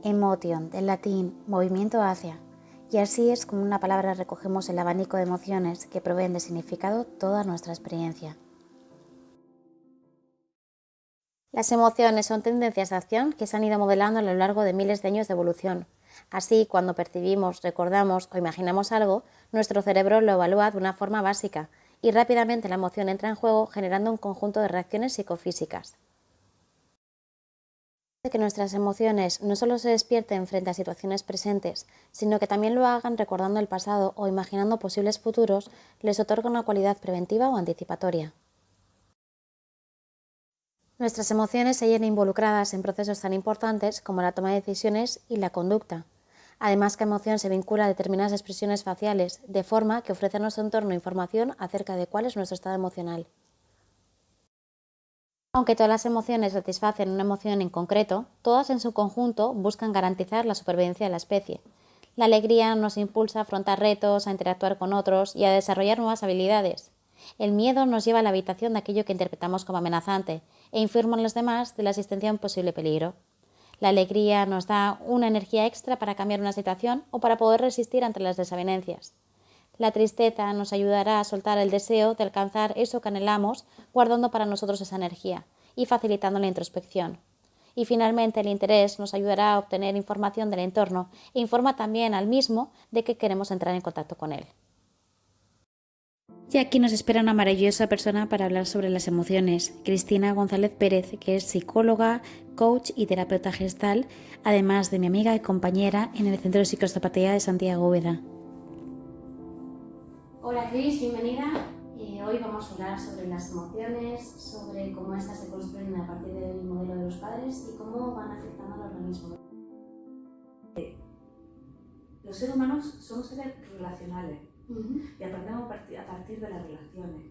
Emotion, del latín movimiento hacia, y así es como una palabra recogemos el abanico de emociones que proveen de significado toda nuestra experiencia. Las emociones son tendencias de acción que se han ido modelando a lo largo de miles de años de evolución. Así, cuando percibimos, recordamos o imaginamos algo, nuestro cerebro lo evalúa de una forma básica y rápidamente la emoción entra en juego generando un conjunto de reacciones psicofísicas. Que nuestras emociones no solo se despierten frente a situaciones presentes, sino que también lo hagan recordando el pasado o imaginando posibles futuros, les otorga una cualidad preventiva o anticipatoria. Nuestras emociones se hallan involucradas en procesos tan importantes como la toma de decisiones y la conducta. Además, cada emoción se vincula a determinadas expresiones faciales, de forma que ofrece a nuestro entorno información acerca de cuál es nuestro estado emocional. Aunque todas las emociones satisfacen una emoción en concreto, todas en su conjunto buscan garantizar la supervivencia de la especie. La alegría nos impulsa a afrontar retos, a interactuar con otros y a desarrollar nuevas habilidades. El miedo nos lleva a la evitación de aquello que interpretamos como amenazante e informa a los demás de la existencia de un posible peligro. La alegría nos da una energía extra para cambiar una situación o para poder resistir ante las desavenencias. La tristeza nos ayudará a soltar el deseo de alcanzar eso que anhelamos, guardando para nosotros esa energía y facilitando la introspección. Y finalmente el interés nos ayudará a obtener información del entorno e informa también al mismo de que queremos entrar en contacto con él. Y aquí nos espera una maravillosa persona para hablar sobre las emociones, Cristina González Pérez, que es psicóloga, coach y terapeuta gestal, además de mi amiga y compañera en el Centro de Psicosteopatía de Santiago Úbeda. Hola Cris, bienvenida. Hoy vamos a hablar sobre las emociones, sobre cómo estas se construyen a partir del modelo de los padres y cómo van afectando al organismo. Los seres humanos somos seres relacionales y aprendemos a partir de las relaciones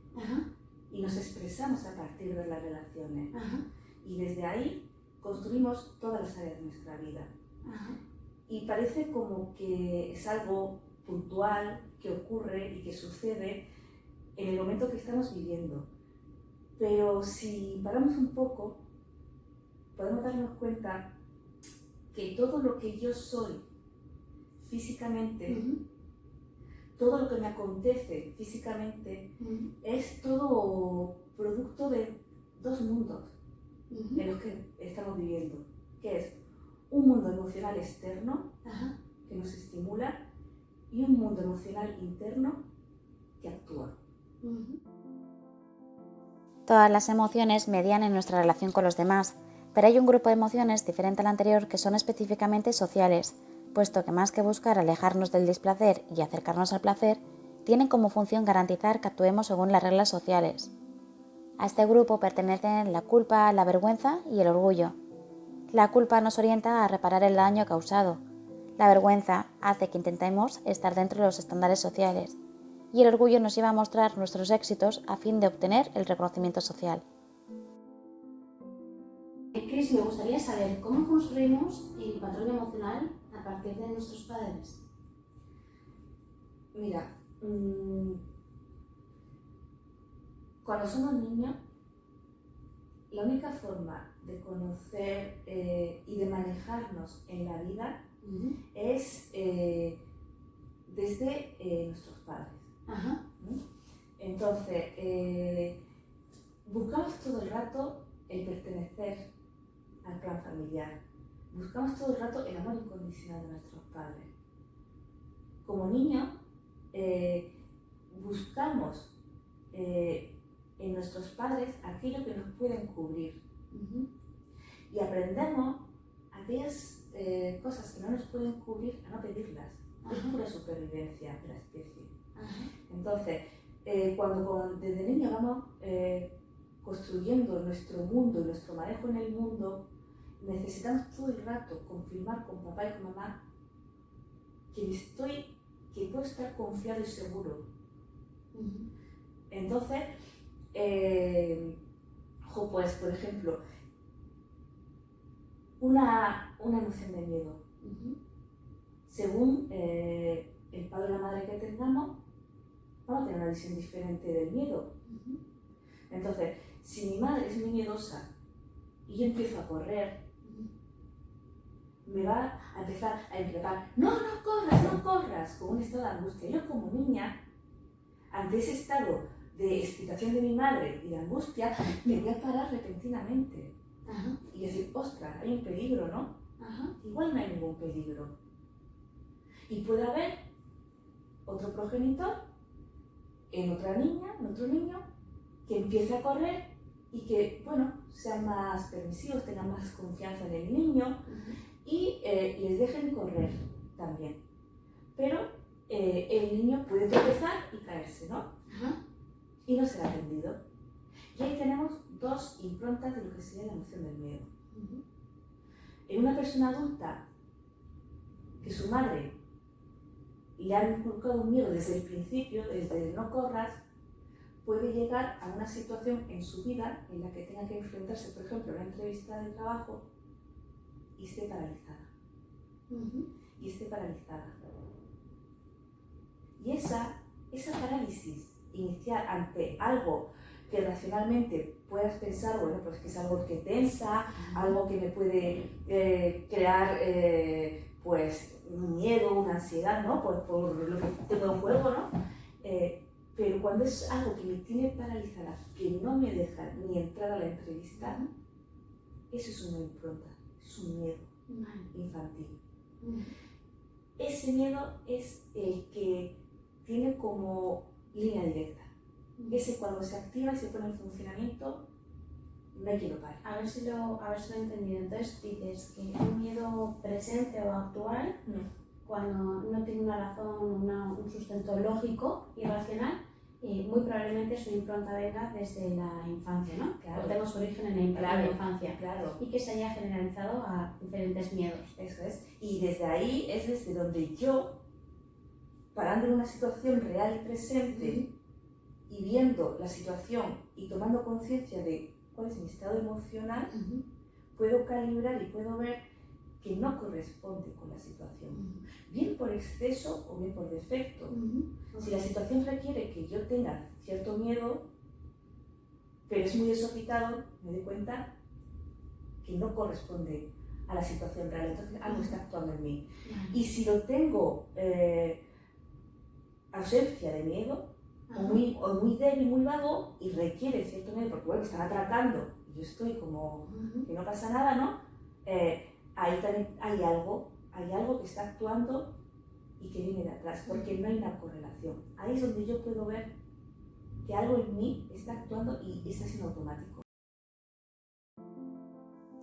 y nos expresamos a partir de las relaciones y desde ahí construimos todas las áreas de nuestra vida. Y parece como que es algo puntual que ocurre y que sucede en el momento que estamos viviendo. Pero si paramos un poco, podemos darnos cuenta que todo lo que yo soy físicamente, todo lo que me acontece físicamente, es todo producto de dos mundos en los que estamos viviendo, que es un mundo emocional externo que nos estimula y un mundo emocional interno que actúa. Todas las emociones median en nuestra relación con los demás, pero hay un grupo de emociones diferente al anterior que son específicamente sociales, puesto que más que buscar alejarnos del displacer y acercarnos al placer, tienen como función garantizar que actuemos según las reglas sociales. A este grupo pertenecen la culpa, la vergüenza y el orgullo. La culpa nos orienta a reparar el daño causado. La vergüenza hace que intentemos estar dentro de los estándares sociales. Y el orgullo nos lleva a mostrar nuestros éxitos a fin de obtener el reconocimiento social. Cris, me gustaría saber cómo construimos el patrón emocional a partir de nuestros padres. Mira, cuando somos niños, la única forma de conocer y de manejarnos en la vida es desde nuestros padres. Entonces, buscamos todo el rato el pertenecer al clan familiar. Buscamos todo el rato el amor incondicional de nuestros padres. Como niños, buscamos en nuestros padres aquello que nos pueden cubrir. Y aprendemos aquellas cosas que no nos pueden cubrir a no pedirlas. Es pura supervivencia de la especie. Entonces, cuando desde niño vamos construyendo nuestro mundo y nuestro manejo en el mundo, necesitamos todo el rato confirmar con papá y con mamá que puedo estar confiado y seguro. Entonces, pues, por ejemplo, una emoción de miedo. Según el padre o la madre que tengamos, vamos a tener una visión diferente del miedo. Entonces, si mi madre es muy miedosa y yo empiezo a correr, me va a empezar a increpar, no corras, con un estado de angustia. Yo como niña, ante ese estado de excitación de mi madre y de angustia, me voy a parar repentinamente. Y decir, ostras, hay un peligro, ¿no? Igual no hay ningún peligro. Y puede haber otro progenitor en otra niña, en otro niño, que empiece a correr y que, bueno, sean más permisivos, tengan más confianza en el niño y les dejen correr también. Pero el niño puede tropezar y caerse, ¿no? Y no ser atendido. Y ahí tenemos dos improntas de lo que sería la emoción del miedo. En una persona adulta, que su madre le ha inculcado un miedo desde el principio, desde el no corras, puede llegar a una situación en su vida en la que tenga que enfrentarse, por ejemplo, a una entrevista de trabajo y esté paralizada. Y esté paralizada. Y esa parálisis inicial ante algo que racionalmente puedas pensar, bueno, pues que es algo que tensa, algo que me puede crear pues un miedo, una ansiedad, ¿no? Por lo que tengo en juego, ¿no? Pero cuando es algo que me tiene paralizada, que no me deja ni entrar a la entrevista, eso es una impronta, es un miedo infantil. Ese miedo es el que tiene como línea directa. Ese cuando se activa y se pone en funcionamiento, no hay quien lo pare. A ver si lo he entendido. Entonces dices que un miedo presente o actual, cuando no tiene una razón, un sustento lógico y racional, muy probablemente su impronta venga desde la infancia, ¿no? Claro. O tenga su origen en la infancia. Claro. Y que se haya generalizado a diferentes miedos. Eso es. Y desde ahí es desde donde yo, parando en una situación real y presente, y viendo la situación y tomando conciencia de cuál es mi estado emocional, puedo calibrar y puedo ver que no corresponde con la situación, bien por exceso o bien por defecto. Si la situación requiere que yo tenga cierto miedo, pero es muy desorbitado, me doy cuenta que no corresponde a la situación real, entonces algo está actuando en mí. Y si lo tengo ausencia de miedo, o muy débil, muy vago, y requiere cierto miedo, porque bueno, me están atracando, y yo estoy como que no pasa nada, ¿no? Ahí también hay algo que está actuando y que viene de atrás, porque no hay una correlación. Ahí es donde yo puedo ver que algo en mí está actuando y está siendo automático.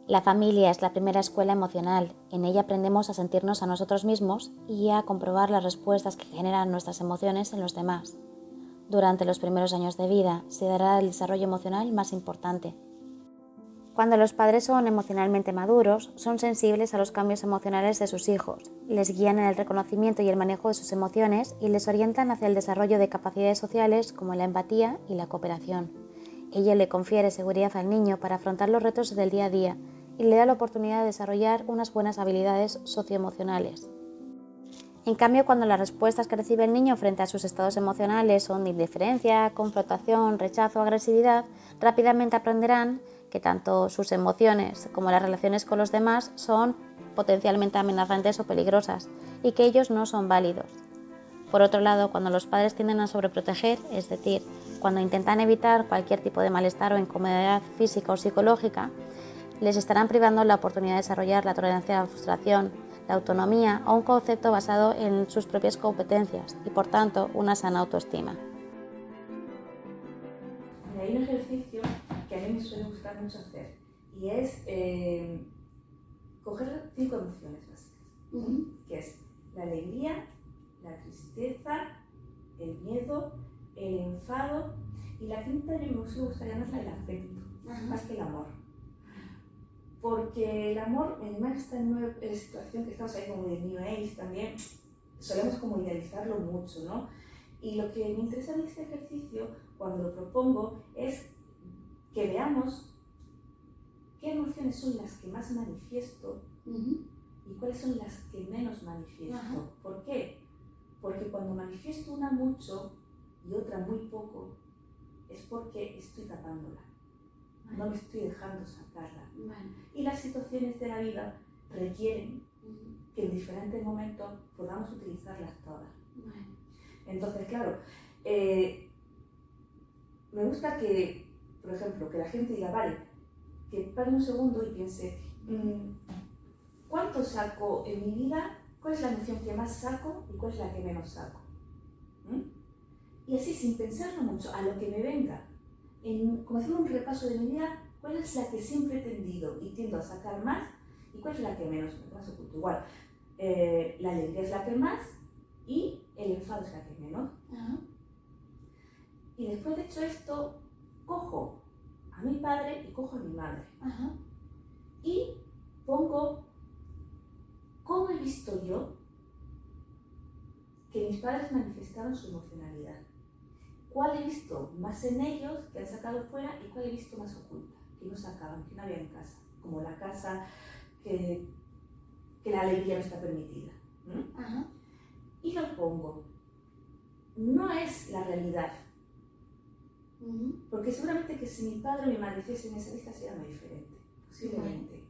La familia es la primera escuela emocional. En ella aprendemos a sentirnos a nosotros mismos y a comprobar las respuestas que generan nuestras emociones en los demás. Durante los primeros años de vida se dará el desarrollo emocional más importante. Cuando los padres son emocionalmente maduros, son sensibles a los cambios emocionales de sus hijos, les guían en el reconocimiento y el manejo de sus emociones y les orientan hacia el desarrollo de capacidades sociales como la empatía y la cooperación. Ello le confiere seguridad al niño para afrontar los retos del día a día y le da la oportunidad de desarrollar unas buenas habilidades socioemocionales. En cambio, cuando las respuestas que recibe el niño frente a sus estados emocionales son de indiferencia, confrontación, rechazo o agresividad, rápidamente aprenderán que tanto sus emociones como las relaciones con los demás son potencialmente amenazantes o peligrosas y que ellos no son válidos. Por otro lado, cuando los padres tienden a sobreproteger, es decir, cuando intentan evitar cualquier tipo de malestar o incomodidad física o psicológica, les estarán privando la oportunidad de desarrollar la tolerancia a la frustración, la autonomía o un concepto basado en sus propias competencias y, por tanto, una sana autoestima. Hay un ejercicio que a mí me suele gustar mucho hacer y es coger 5 emociones básicas, que es la alegría, la tristeza, el miedo, el enfado y la quinta me gusta llamarla el afecto, más que el amor. Porque el amor, en esta nueva situación que estamos ahí como de New Age también, solemos como idealizarlo mucho, ¿no? Y lo que me interesa de este ejercicio, cuando lo propongo, es que veamos qué emociones son las que más manifiesto y cuáles son las que menos manifiesto. ¿Por qué? Porque cuando manifiesto una mucho y otra muy poco, es porque estoy tapándola. No me estoy dejando sacarla. Y las situaciones de la vida requieren que en diferentes momentos podamos utilizarlas todas. Entonces, claro, me gusta que, por ejemplo, que la gente diga, vale, que pare un segundo y piense, ¿cuánto saco en mi vida? ¿Cuál es la emoción que más saco y cuál es la que menos saco? Y así, sin pensarlo mucho, a lo que me venga, como haciendo un repaso de mi vida, ¿cuál es la que siempre he tendido y tiendo a sacar más y cuál es la que menos oculto? Igual, la alegría es la que más y el enfado es la que menos. Y después de hecho esto, cojo a mi padre y cojo a mi madre. Y pongo cómo he visto yo que mis padres manifestaron su emocionalidad. ¿Cuál he visto más en ellos que han sacado fuera y cuál he visto más oculta, que no sacaban, que no había en casa? Como la casa que la alegría no está permitida. Y lo pongo. No es la realidad. Porque seguramente que si mi padre o mi madre hiciesen esa lista sería muy diferente. Posiblemente.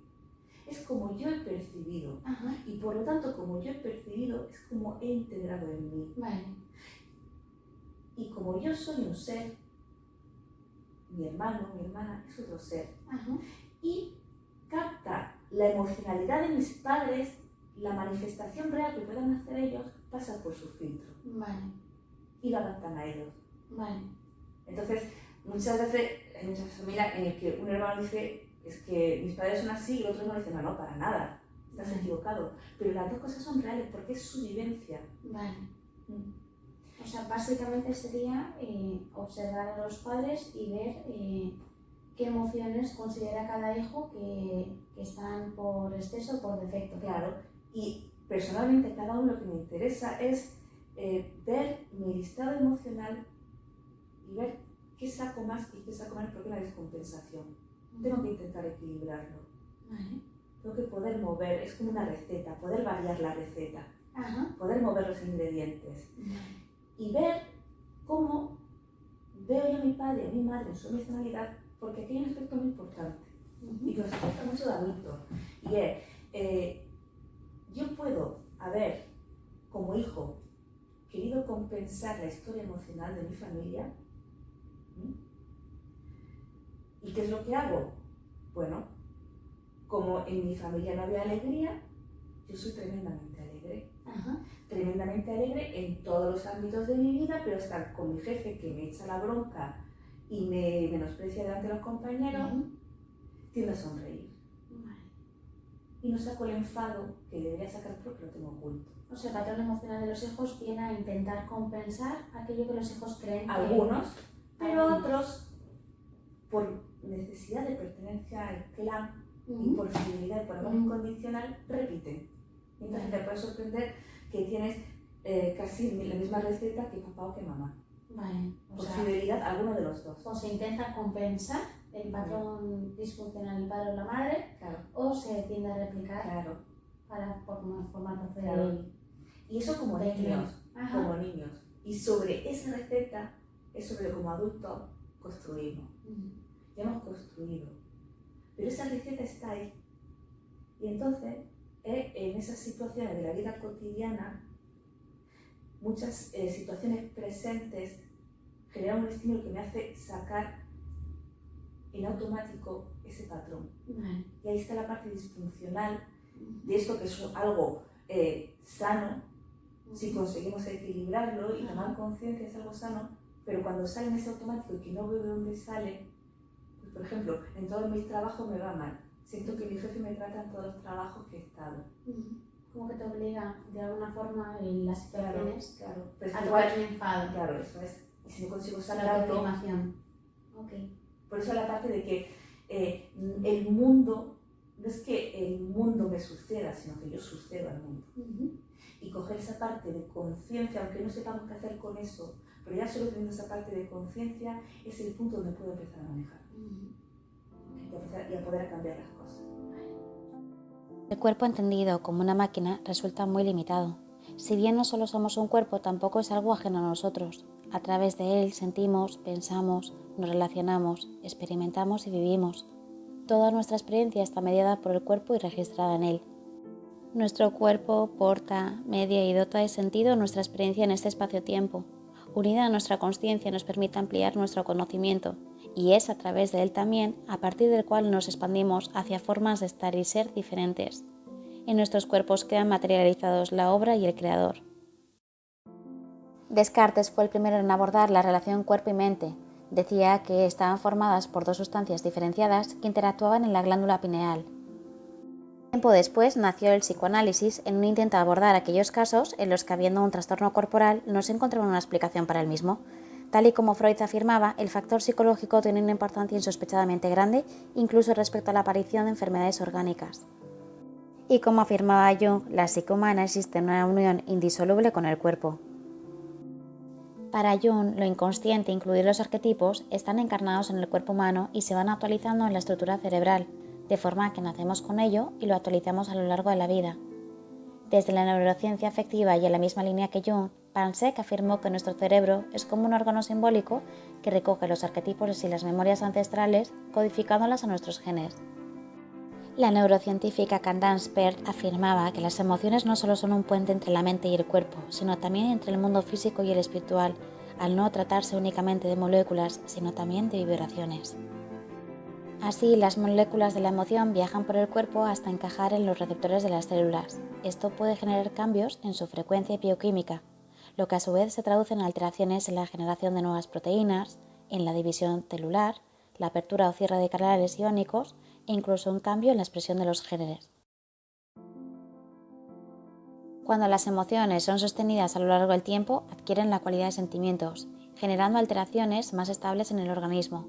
Es como yo he percibido. Y por lo tanto, como yo he percibido, es como he integrado en mí. Y como yo soy un ser, mi hermano, mi hermana es otro ser. Y capta la emocionalidad de mis padres, la manifestación real que puedan hacer ellos, pasa por su filtro. Y lo adaptan a ellos. Entonces, muchas veces hay muchas familias en las que un hermano dice, es que mis padres son así, y el otro hermano dice, no, para nada, estás equivocado. Pero las dos cosas son reales porque es su vivencia. O sea, básicamente sería observar a los padres y ver qué emociones considera cada hijo que están por exceso o por defecto. Claro, y personalmente cada uno lo que me interesa es ver mi listado emocional y ver qué saco más y qué saco menos, porque es una descompensación. Tengo que intentar equilibrarlo. Tengo que poder mover, es como una receta, poder variar la receta, poder mover los ingredientes. Y ver cómo veo yo a mi padre y a mi madre en su emocionalidad, porque aquí hay un aspecto muy importante y que nos afecta mucho de adultos. Y es, yo puedo haber, como hijo, querido compensar la historia emocional de mi familia. ¿Y qué es lo que hago? Bueno, como en mi familia no había alegría, yo soy tremendamente alegre. Tremendamente alegre en todos los ámbitos de mi vida, pero estar con mi jefe que me echa la bronca y me menosprecia delante de los compañeros, tiendo a sonreír. Y no saco el enfado que debería sacar porque lo tengo oculto. O sea, el patrón emocional de los hijos viene a intentar compensar aquello que los hijos creen. Algunos, pero otros, por necesidad de pertenencia al clan y por fidelidad y por amor incondicional, repiten. Entonces te puede sorprender que tienes casi la misma receta que papá o que mamá. Por fidelidad a alguno de los dos. O se intenta compensar el patrón disfuncional del padre o la madre, o se tiende a replicar para formar parte de él. Y eso como niños. Y sobre esa receta es sobre lo que como adultos construimos. Ya hemos construido. Pero esa receta está ahí. Y entonces, en esas situaciones de la vida cotidiana, muchas situaciones presentes generan un estímulo que me hace sacar en automático ese patrón. Y ahí está la parte disfuncional de esto, que es algo sano, si conseguimos equilibrarlo y tomar conciencia, es algo sano, pero cuando sale en ese automático y que no veo de dónde sale, pues, por ejemplo, en todos mis trabajos me va mal. Siento que mi jefe me trata en todos los trabajos que he estado. Como que te obliga de alguna forma en las situaciones a tocar el enfado. Claro, eso es. Y si no consigo sacarlo, por eso la parte de que el mundo, no es que el mundo me suceda, sino que yo sucedo al mundo. y coger esa parte de conciencia, aunque no sepamos qué hacer con eso, pero ya solo teniendo esa parte de conciencia es el punto donde puedo empezar a manejar y a poder cambiar las cosas. El cuerpo entendido como una máquina resulta muy limitado. Si bien no solo somos un cuerpo, tampoco es algo ajeno a nosotros. A través de él sentimos, pensamos, nos relacionamos, experimentamos y vivimos. Toda nuestra experiencia está mediada por el cuerpo y registrada en él. Nuestro cuerpo porta, media y dota de sentido nuestra experiencia en este espacio-tiempo. Unida a nuestra consciencia nos permite ampliar nuestro conocimiento, y es a través de él también a partir del cual nos expandimos hacia formas de estar y ser diferentes. En nuestros cuerpos quedan materializados la obra y el creador. Descartes fue el primero en abordar la relación cuerpo y mente. Decía que estaban formadas por dos sustancias diferenciadas que interactuaban en la glándula pineal. Tiempo después nació el psicoanálisis en un intento de abordar aquellos casos en los que, habiendo un trastorno corporal, no se encontraba una explicación para el mismo. Tal y como Freud afirmaba, el factor psicológico tiene una importancia insospechadamente grande, incluso respecto a la aparición de enfermedades orgánicas. Y como afirmaba Jung, la psique humana existe en una unión indisoluble con el cuerpo. Para Jung, lo inconsciente, incluidos los arquetipos, están encarnados en el cuerpo humano y se van actualizando en la estructura cerebral, de forma que nacemos con ello y lo actualizamos a lo largo de la vida. Desde la neurociencia afectiva y en la misma línea que Jung, Pansek afirmó que nuestro cerebro es como un órgano simbólico que recoge los arquetipos y las memorias ancestrales, codificándolas a nuestros genes. La neurocientífica Candace Pert afirmaba que las emociones no solo son un puente entre la mente y el cuerpo, sino también entre el mundo físico y el espiritual, al no tratarse únicamente de moléculas, sino también de vibraciones. Así, las moléculas de la emoción viajan por el cuerpo hasta encajar en los receptores de las células. Esto puede generar cambios en su frecuencia bioquímica, lo que a su vez se traduce en alteraciones en la generación de nuevas proteínas, en la división celular, la apertura o cierre de canales iónicos e incluso un cambio en la expresión de los genes. Cuando las emociones son sostenidas a lo largo del tiempo, adquieren la cualidad de sentimientos, generando alteraciones más estables en el organismo.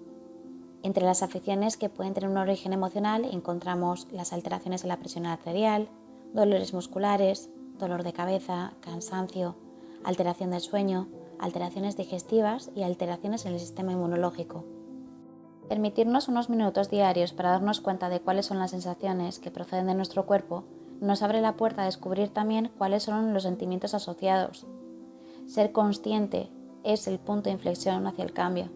Entre las afecciones que pueden tener un origen emocional encontramos las alteraciones en la presión arterial, dolores musculares, dolor de cabeza, cansancio, alteración del sueño, alteraciones digestivas y alteraciones en el sistema inmunológico. Permitirnos unos minutos diarios para darnos cuenta de cuáles son las sensaciones que proceden de nuestro cuerpo nos abre la puerta a descubrir también cuáles son los sentimientos asociados. Ser consciente es el punto de inflexión hacia el cambio.